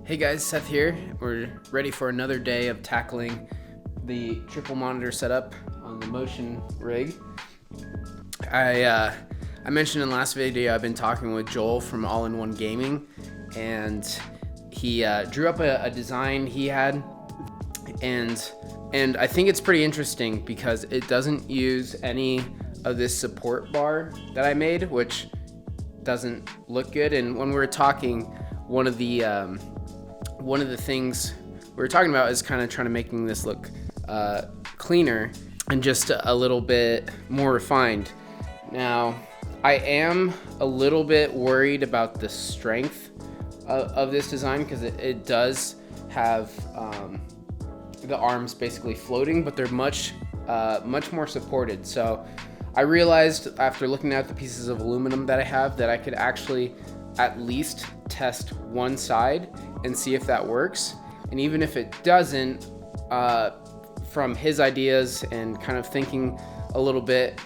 Hey guys, Seth here. We're ready for another day of tackling the triple monitor setup on the Motion rig. I mentioned in the last video I've been talking with Joel from All-in-One Gaming, and he drew up a design he had, and I think it's pretty interesting because it doesn't use any of this support bar that I made, which doesn't look good. And when we were talking, one of the things we were talking about is kind of trying to making this look cleaner and just a little bit more refined. Now, I am a little bit worried about the strength of this design because it does have the arms basically floating, but they're much more supported. So I realized after looking at the pieces of aluminum that I have that I could actually at least test one side and see if that works. And even if it doesn't, from his ideas and kind of thinking a little bit,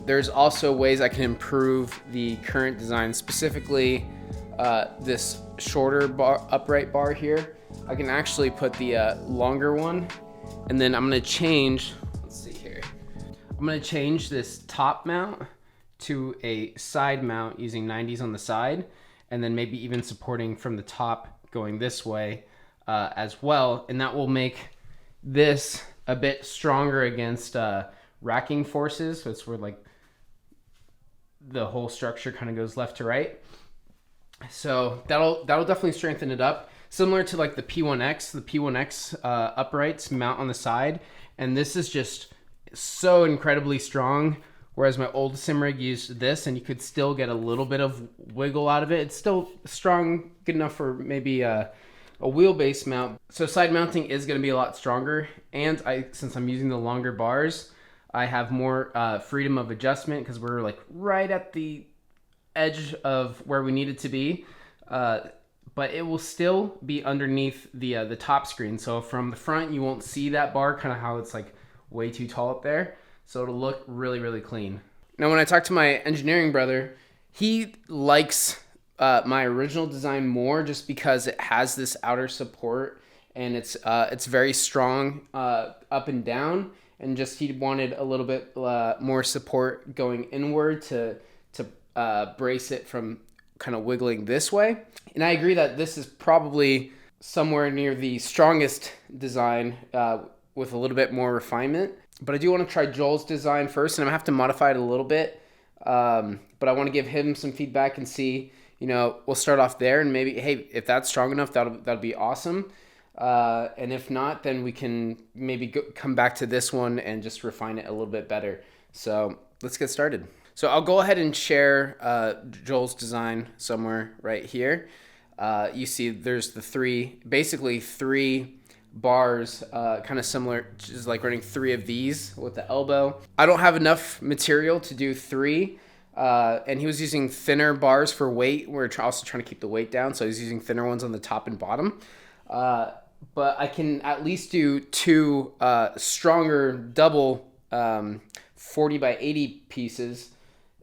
there's also ways I can improve the current design, specifically this shorter upright bar here. I can actually put the longer one, and then I'm gonna change, let's see here. I'm gonna change this top mount to a side mount using 90s on the side, and then maybe even supporting from the top going this way as well. And that will make this a bit stronger against racking forces. So it's where like the whole structure kind of goes left to right. So that'll definitely strengthen it up. Similar to like the P1X uprights mount on the side. And this is just so incredibly strong. Whereas my old Simrig used this, and you could still get a little bit of wiggle out of it. It's still strong, good enough for maybe a wheelbase mount. So side mounting is going to be a lot stronger. And since I'm using the longer bars, I have more freedom of adjustment because we're like right at the edge of where we need it to be. But it will still be underneath the top screen. So from the front, you won't see that bar, kind of how it's like way too tall up there. So it'll look really, really clean. Now, when I talked to my engineering brother, he likes my original design more just because it has this outer support and it's very strong up and down, and just he wanted a little bit more support going inward to brace it from kind of wiggling this way. And I agree that this is probably somewhere near the strongest design with a little bit more refinement. But I do want to try Joel's design first, and I'm going to have to modify it a little bit. But I want to give him some feedback and see, we'll start off there, and maybe, hey, if that's strong enough, that'll be awesome. And if not, then we can maybe come back to this one and just refine it a little bit better. So let's get started. So I'll go ahead and share Joel's design somewhere right here. You see there's basically three bars, kind of similar, just like running three of these with the elbow. I don't have enough material to do three, and he was using thinner bars for weight. We're also trying to keep the weight down, so he's using thinner ones on the top and bottom. But I can at least do two stronger double 40 by 80 pieces,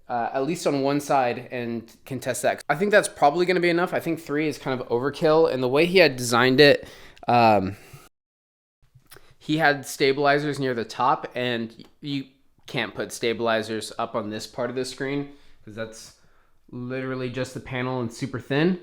at least on one side, and can test that. I think that's probably going to be enough. I think three is kind of overkill, and the way he had designed it, he had stabilizers near the top, and you can't put stabilizers up on this part of the screen because that's literally just the panel and super thin.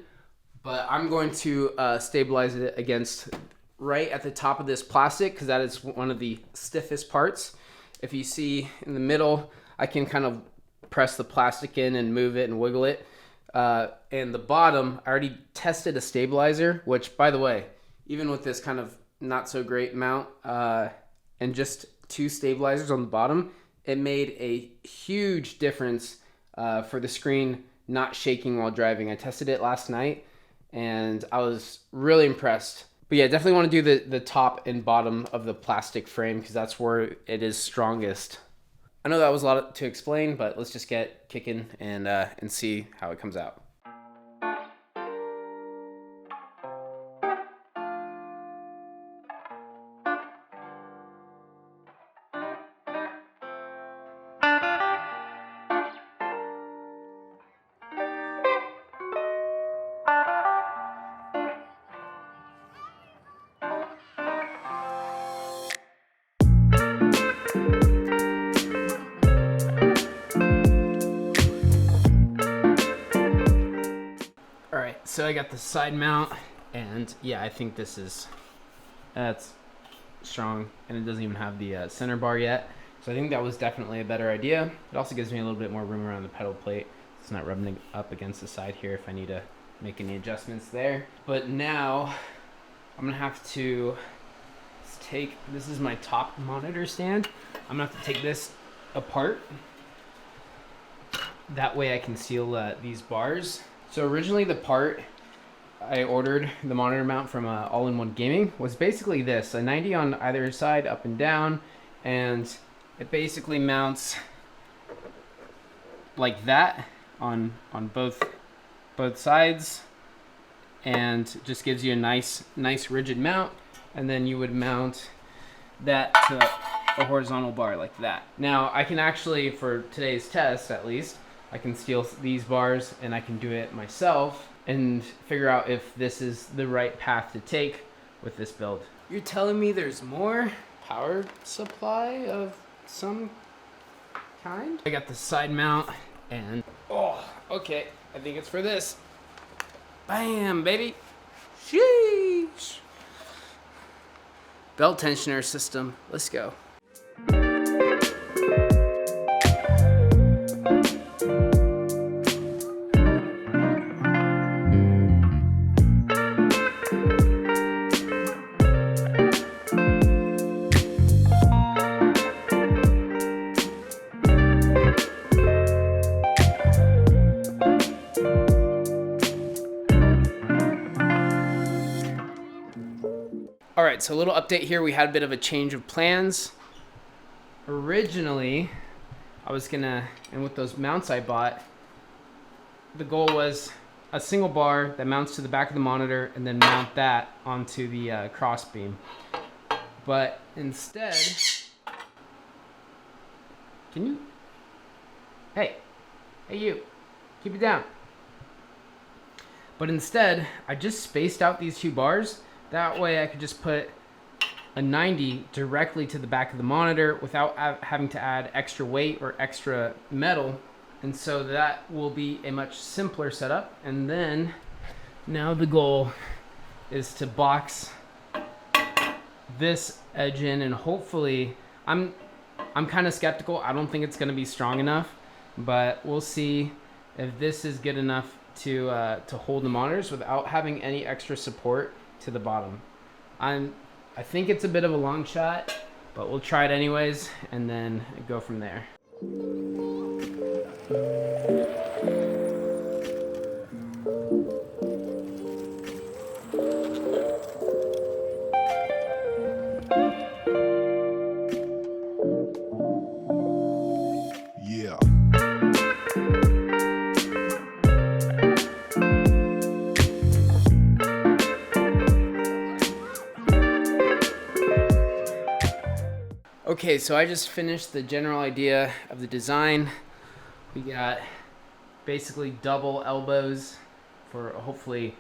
But I'm going to stabilize it against right at the top of this plastic because that is one of the stiffest parts. If you see in the middle, I can kind of press the plastic in and move it and wiggle it. And the bottom, I already tested a stabilizer, which, by the way, even with this kind of not so great mount and just two stabilizers on the bottom, it made a huge difference for the screen not shaking while driving. I tested it last night and I was really impressed. But yeah, definitely want to do the top and bottom of the plastic frame because that's where it is strongest. I know that was a lot to explain, but let's just get kicking and see how it comes out. so I got the side mount, and yeah, I think that's strong, and it doesn't even have the center bar yet. So I think that was definitely a better idea. It also gives me a little bit more room around the pedal plate. It's not rubbing up against the side here if I need to make any adjustments there. But now I'm gonna have to take, this is my top monitor stand. I'm gonna have to take this apart. That way I can seal these bars. So originally the part I ordered, the monitor mount from All-in-One Gaming, was basically this, a 90 on either side, up and down, and it basically mounts like that on both sides, and just gives you a nice rigid mount. And then you would mount that to a horizontal bar like that. Now I can actually, for today's test at least, I can steal these bars and I can do it myself and figure out if this is the right path to take with this build. You're telling me there's more power supply of some kind? I got the side mount, and oh, okay, I think it's for this. Bam, baby. Sheesh. Belt tensioner system, let's go. All right, so a little update here. We had a bit of a change of plans. Originally, I was gonna, and with those mounts I bought, the goal was a single bar that mounts to the back of the monitor and then mount that onto the cross beam. But instead, can you, hey you, keep it down. But instead, I just spaced out these two bars. That way I could just put a 90 directly to the back of the monitor without having to add extra weight or extra metal. And so that will be a much simpler setup. And then now the goal is to box this edge in, and hopefully, I'm kind of skeptical. I don't think it's going to be strong enough, but we'll see if this is good enough to hold the monitors without having any extra support to the bottom. I think it's a bit of a long shot, but we'll try it anyways and then go from there. Yeah. Okay, so I just finished the general idea of the design. We got basically double elbows for hopefully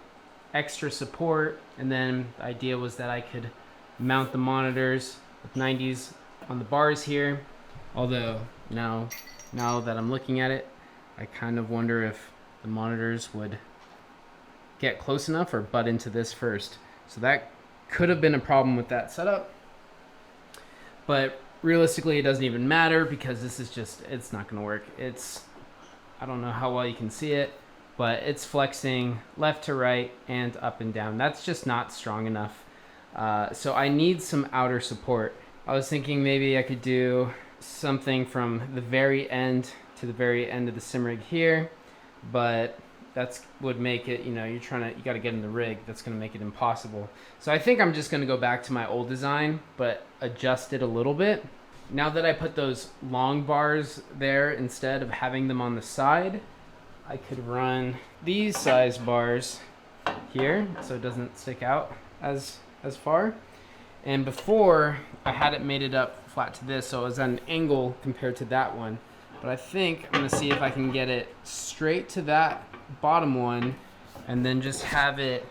extra support, and then the idea was that I could mount the monitors with 90s on the bars here. Although now that I'm looking at it, I kind of wonder if the monitors would get close enough or butt into this first. So that could have been a problem with that setup. But realistically, it doesn't even matter because this is just, it's not going to work. I don't know how well you can see it, but it's flexing left to right and up and down. That's just not strong enough. So I need some outer support. I was thinking maybe I could do something from the very end to the very end of the Simrig here, but that's would make it, you got to get in the rig. That's going to make it impossible. So I think I'm just going to go back to my old design, but adjust it a little bit. Now that I put those long bars there instead of having them on the side, I could run these size bars here so it doesn't stick out as far. And before, I had it mated up flat to this, so it was at an angle compared to that one. But I think I'm going to see if I can get it straight to that bottom one and then just have it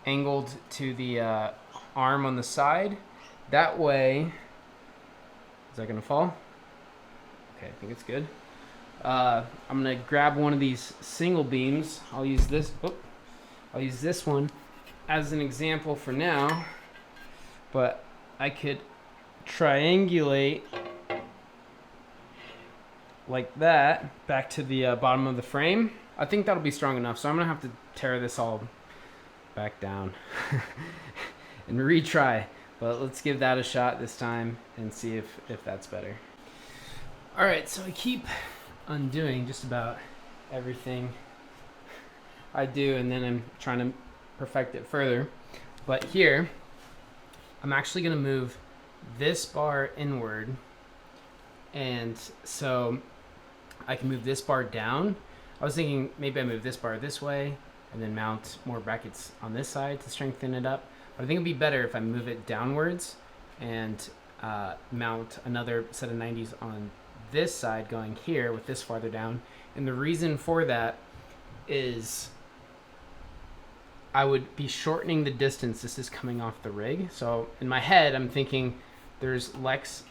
angled to the arm on the side. That way, is that going to fall? Okay, I think it's good. I'm going to grab one of these single beams. I'll use this. I'll use this one as an example for now, but I could triangulate like that back to the bottom of the frame. I think that'll be strong enough, so I'm gonna have to tear this all back down and retry, but let's give that a shot this time and see if that's better. All right, so I keep undoing just about everything I do, and then I'm trying to perfect it further. But here, I'm actually gonna move this bar inward, and so I can move this bar down. I was thinking maybe I move this bar this way and then mount more brackets on this side to strengthen it up. But I think it'd be better if I move it downwards and mount another set of 90s on this side going here with this farther down. And the reason for that is I would be shortening the distance this is coming off the rig. So in my head, I'm thinking there's less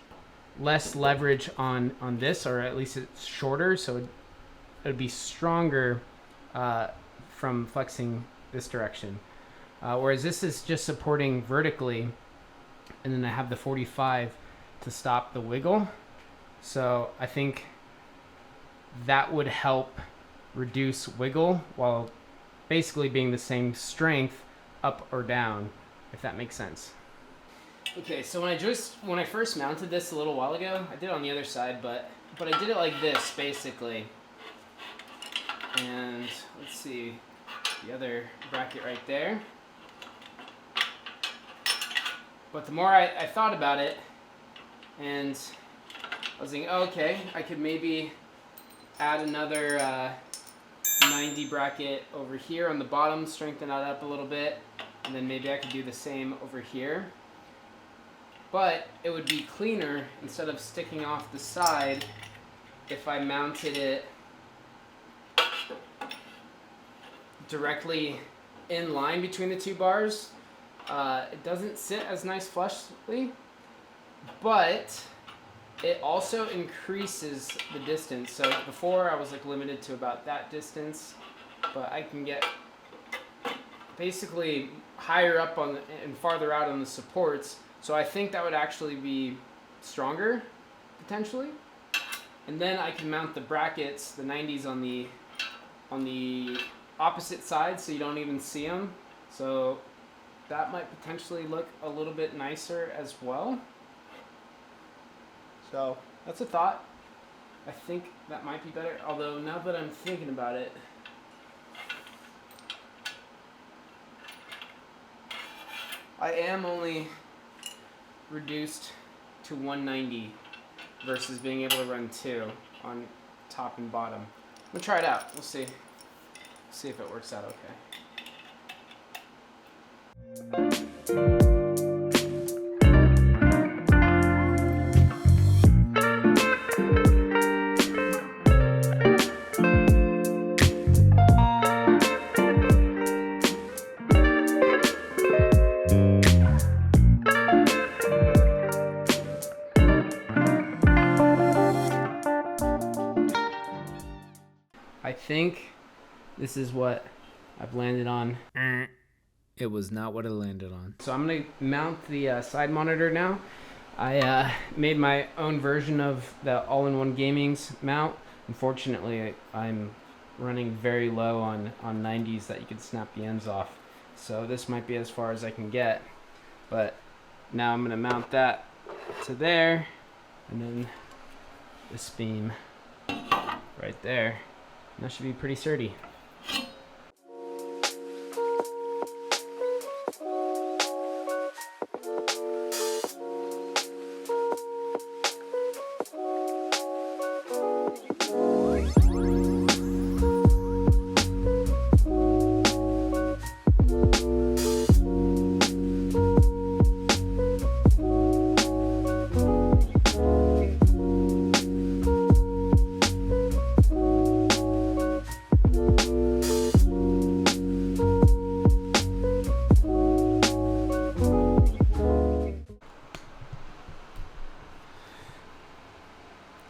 leverage on this, or at least it's shorter, so it would be stronger from flexing this direction. Whereas this is just supporting vertically, and then I have the 45 to stop the wiggle. So I think that would help reduce wiggle while basically being the same strength up or down, if that makes sense. Okay, so when I first mounted this a little while ago, I did it on the other side, but I did it like this basically. And let's see, the other bracket right there. But the more I thought about it, and I was thinking, oh, okay, I could maybe add another 90 bracket over here on the bottom, strengthen that up a little bit, and then maybe I could do the same over here. But it would be cleaner, instead of sticking off the side, if I mounted it directly in line between the two bars. It doesn't sit as nice flushly, but it also increases the distance. So before I was like limited to about that distance, but I can get basically higher up on and farther out on the supports. So I think that would actually be stronger potentially. And then I can mount the brackets, the 90s on the opposite side, so you don't even see them. So that might potentially look a little bit nicer as well. So that's a thought. I think that might be better, although now that I'm thinking about it, I am only reduced to 190 versus being able to run 2 on top and bottom. I'm gonna try it out. We'll see. See if it works out okay. I think this is what I've landed on. It was not what I landed on. So I'm going to mount the side monitor now. I made my own version of the all-in-one gaming's mount. Unfortunately, I'm running very low on 90s that you could snap the ends off. So this might be as far as I can get. But now I'm going to mount that to there, and then this beam right there. And that should be pretty sturdy.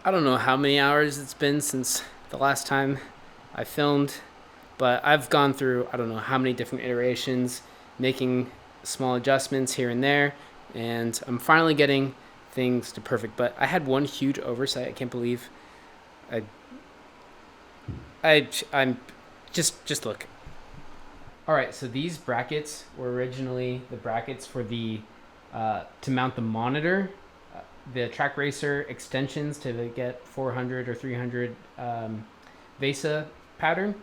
I don't know how many hours it's been since the last time I filmed, But I've gone through, I don't know how many different iterations, making small adjustments here and there, and I'm finally getting things to perfect. But I had one huge oversight. I can't believe I'm just look. All right, so these brackets were originally the brackets for the to mount the monitor, the track racer extensions to get 400 or 300 VESA pattern.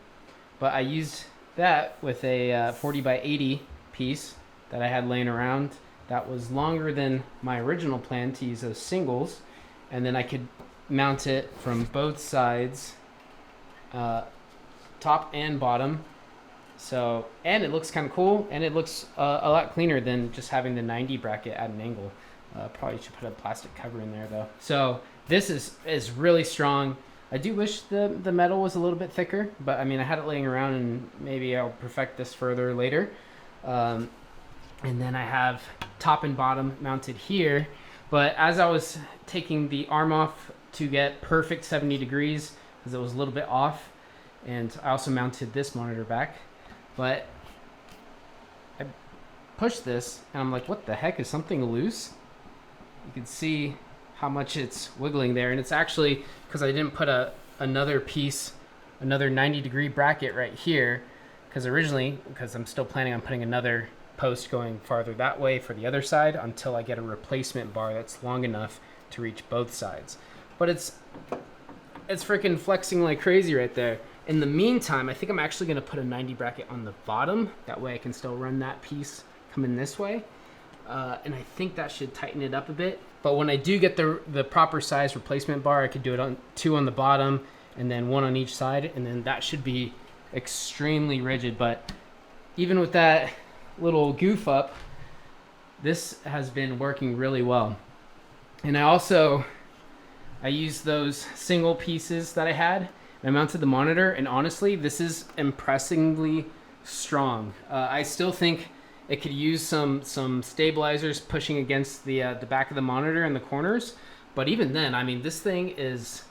But I used that with a 40 by 80 piece that I had laying around that was longer than my original plan to use those singles, and then I could mount it from both sides, top and bottom. So, and it looks kind of cool, and it looks a lot cleaner than just having the 90 bracket at an angle. Probably should put a plastic cover in there though. So this is really strong. I do wish the metal was a little bit thicker, but I mean I had it laying around, and maybe I'll perfect this further later. And then I have top and bottom mounted here. But as I was taking the arm off to get perfect 70 degrees, because it was a little bit off, and I also mounted this monitor back, but I pushed this and I'm like, what the heck, is something loose? You can see how much it's wiggling there, and it's actually because I didn't put another piece, another 90-degree bracket right here, because I'm still planning on putting another post going farther that way for the other side until I get a replacement bar that's long enough to reach both sides. But it's freaking flexing like crazy right there. In the meantime, I think I'm actually going to put a 90 bracket on the bottom. That way I can still run that piece coming this way. And I think that should tighten it up a bit. But when I do get the proper size replacement bar, I could do it on 2 on the bottom and then 1 on each side. And then that should be extremely rigid. But even with that little goof up, this has been working really well. And I used those single pieces that I had. I mounted the monitor, and honestly, this is impressively strong. I still think it could use some stabilizers pushing against the back of the monitor and the corners, but even then, I mean, this thing is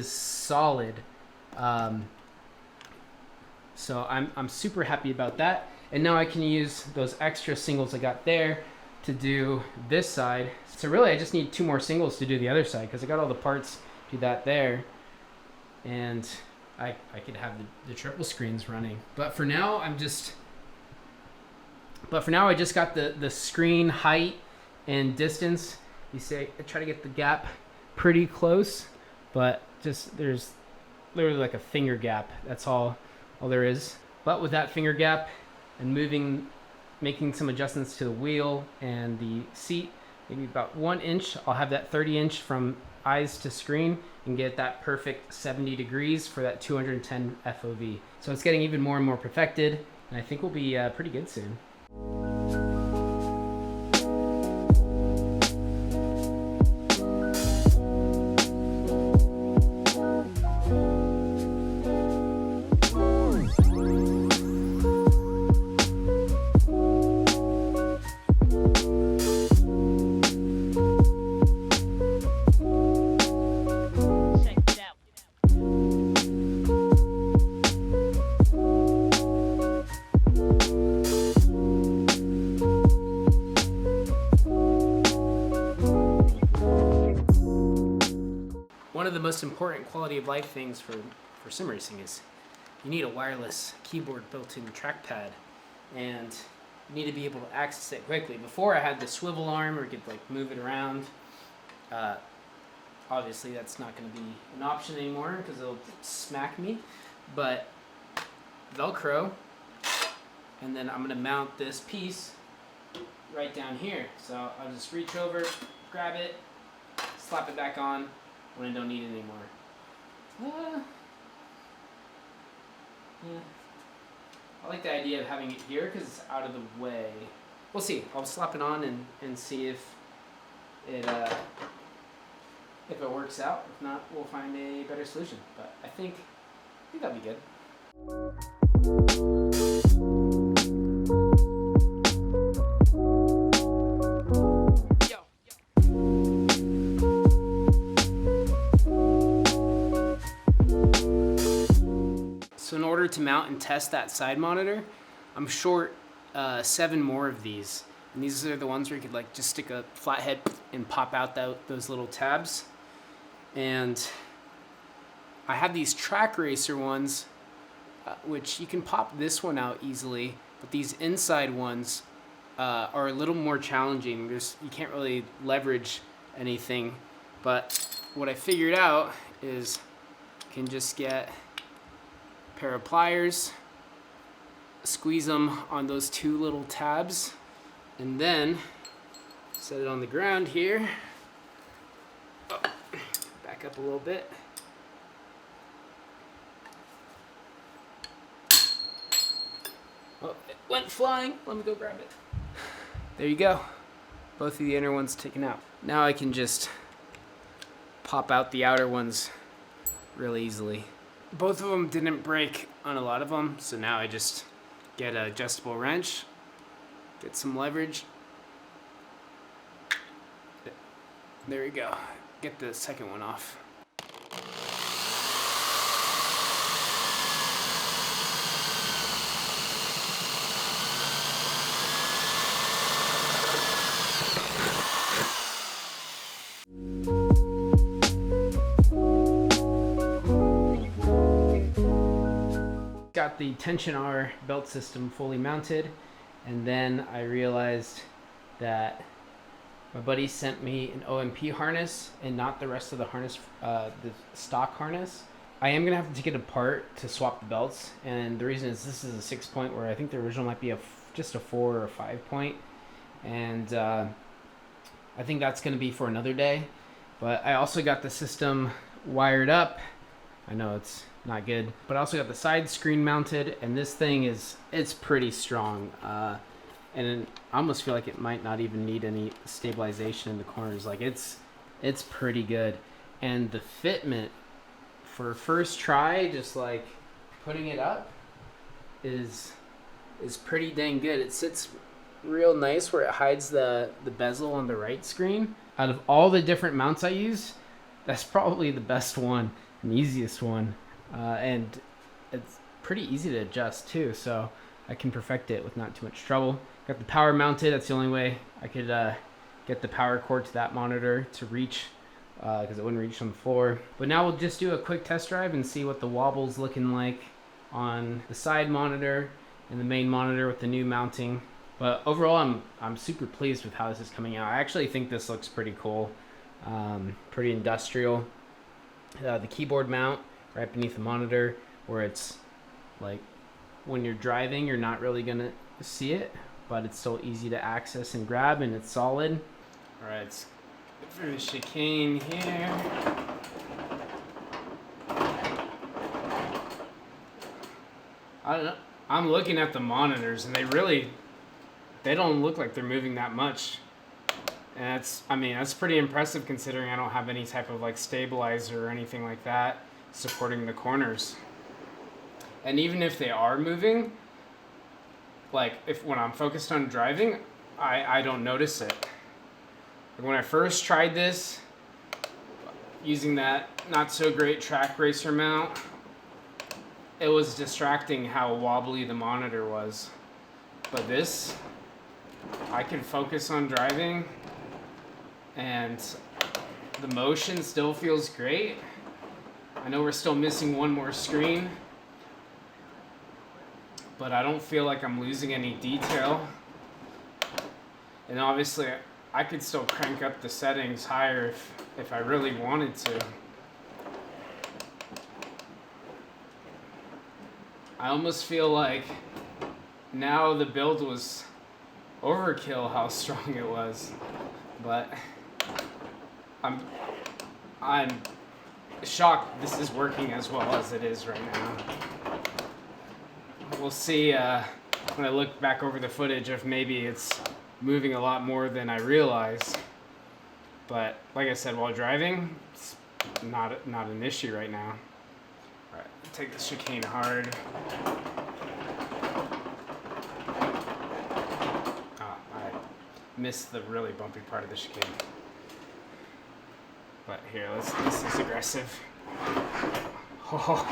solid. So I'm super happy about that. And now I can use those extra singles I got there to do this side. So really, I just need 2 more singles to do the other side, because I got all the parts to do that there. And I could have the triple screens running. But for now, I just got the screen height and distance. You say I try to get the gap pretty close, but just there's literally like a finger gap. That's all there is. But with that finger gap and making some adjustments to the wheel and the seat, maybe about 1 inch, I'll have that 30-inch from eyes to screen and get that perfect 70 degrees for that 210 FOV. So it's getting even more and more perfected, and I think we'll be pretty good soon. One of the most important quality of life things for sim racing is you need a wireless keyboard built-in trackpad, and you need to be able to access it quickly. Before, I had the swivel arm where you could like move it around. Obviously that's not going to be an option anymore because it'll smack me, but Velcro, and then I'm going to mount this piece right down here. So I'll just reach over, grab it, slap it back on when I don't need it anymore. Yeah. I like the idea of having it here because it's out of the way. We'll see. I'll slap it on and see if it works out. If not, we'll find a better solution. But I think that'll be good. So in order order to mount and test that side monitor, I'm short 7 more of these. And these are the ones where you could like just stick a flathead and pop out those little tabs. And I have these track racer ones, which you can pop this one out easily, but these inside ones are a little more challenging. You can't really leverage anything, but what I figured out is you can just get a pair of pliers, squeeze them on those 2 little tabs, and then set it on the ground here. Oh, back up a little bit. Oh, it went flying. Let me go grab it. There you go. Both of the inner ones taken out. Now I can just pop out the outer ones really easily. Both of them didn't break on a lot of them, so now I just get an adjustable wrench, get some leverage. There we go. Get the second one off. Got the tension R belt system fully mounted, and then I realized that my buddy sent me an OMP harness and not the rest of the harness, the stock harness. I am gonna have to take it apart to swap the belts, and the reason is this is a 6-point where I think the original might be just a 4 or a 5-point, and I think that's gonna be for another day. But I also got the system wired up. I know it's not good, but I also got the side screen mounted, and this thing it's pretty strong, and I almost feel like it might not even need any stabilization in the corners. Like it's pretty good, and the fitment for first try, just like putting it up, is pretty dang good. It sits real nice where it hides the bezel on the right screen. Out of all the different mounts I use, that's probably the best one and easiest one. And it's pretty easy to adjust too, so I can perfect it with not too much trouble. Got the power mounted. That's the only way I could get the power cord to that monitor to reach, because it wouldn't reach on the floor. But now we'll just do a quick test drive and see what the wobble's looking like on the side monitor and the main monitor with the new mounting. But overall, I'm super pleased with how this is coming out. I actually think this looks pretty cool, pretty industrial. The keyboard mount right beneath the monitor, where it's like when you're driving you're not really gonna see it, but it's still easy to access and grab, and it's solid. All right, let's get through the chicane here. I don't know, I'm looking at the monitors and they don't look like they're moving that much, and that's pretty impressive considering I don't have any type of like stabilizer or anything like that supporting the corners. And even if they are moving, like when I'm focused on driving, I don't notice it. Like when I first tried this using that not so great track racer mount, it was distracting how wobbly the monitor was. But this, I can focus on driving and the motion still feels great. I know we're still missing one more screen, but I don't feel like I'm losing any detail. And obviously I could still crank up the settings higher if I really wanted to. I almost feel like now the build was overkill how strong it was, but I'm shocked this is working as well as it is right now. We'll see when I look back over the footage if maybe it's moving a lot more than I realize. But like I said, while driving, it's not an issue right now. All right, take the chicane hard. I missed the really bumpy part of the chicane. But here, this is aggressive. Oh.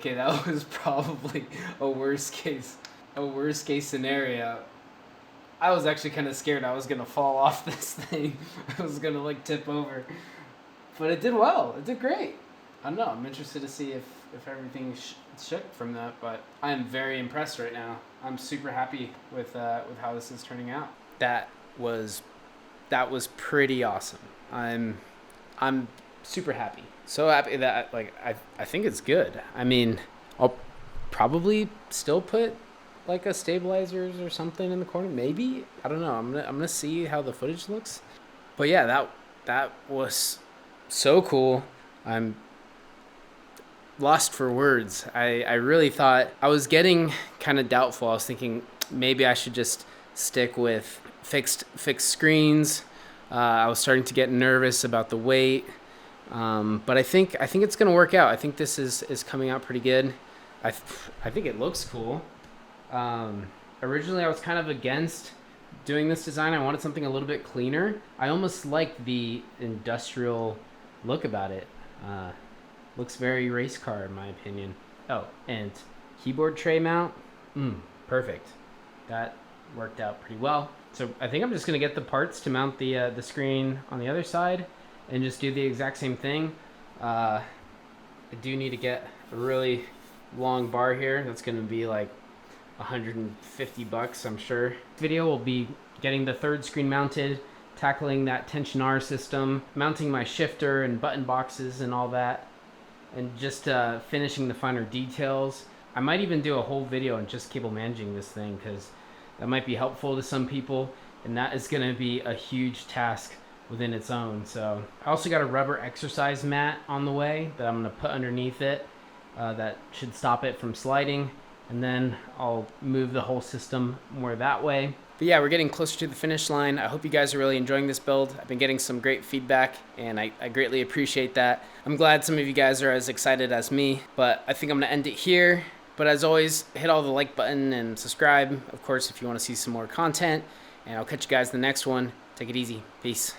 okay, that was probably a worst case scenario. I was actually kind of scared I was gonna fall off this thing. I was gonna like tip over, but it did well. It did great. I don't know. I'm interested to see if everything shook from that, but I'm very impressed right now. I'm super happy with how this is turning out. That was pretty awesome. I'm super happy. So happy that like I think it's good. I mean, I'll probably still put like a stabilizers or something in the corner. Maybe, I don't know. I'm gonna see how the footage looks. But yeah, that was so cool. I'm lost for words. I really thought I was getting kind of doubtful. I was thinking maybe I should just stick with fixed screens. I was starting to get nervous about the weight, but I think it's gonna work out. I think this is coming out pretty good. I think it looks cool. Originally, I was kind of against doing this design. I wanted something a little bit cleaner. I almost like the industrial look about it. Looks very race car in my opinion. Oh, and keyboard tray mount. Perfect. That worked out pretty well. So I think I'm just gonna get the parts to mount the screen on the other side and just do the exact same thing. I do need to get a really long bar here. That's gonna be like $150, I'm sure. Video will be getting the third screen mounted, tackling that tension R system, mounting my shifter and button boxes and all that, and just finishing the finer details. I might even do a whole video on just cable managing this thing because that might be helpful to some people, and that is going to be a huge task within its own. So I also got a rubber exercise mat on the way that I'm going to put underneath it that should stop it from sliding, and then I'll move the whole system more that way. But yeah, we're getting closer to the finish line. I hope you guys are really enjoying this build. I've been getting some great feedback, and I greatly appreciate that. I'm glad some of you guys are as excited as me, but I think I'm gonna end it here. But as always, hit all the like button and subscribe, of course, if you wanna see some more content, and I'll catch you guys in the next one. Take it easy. Peace.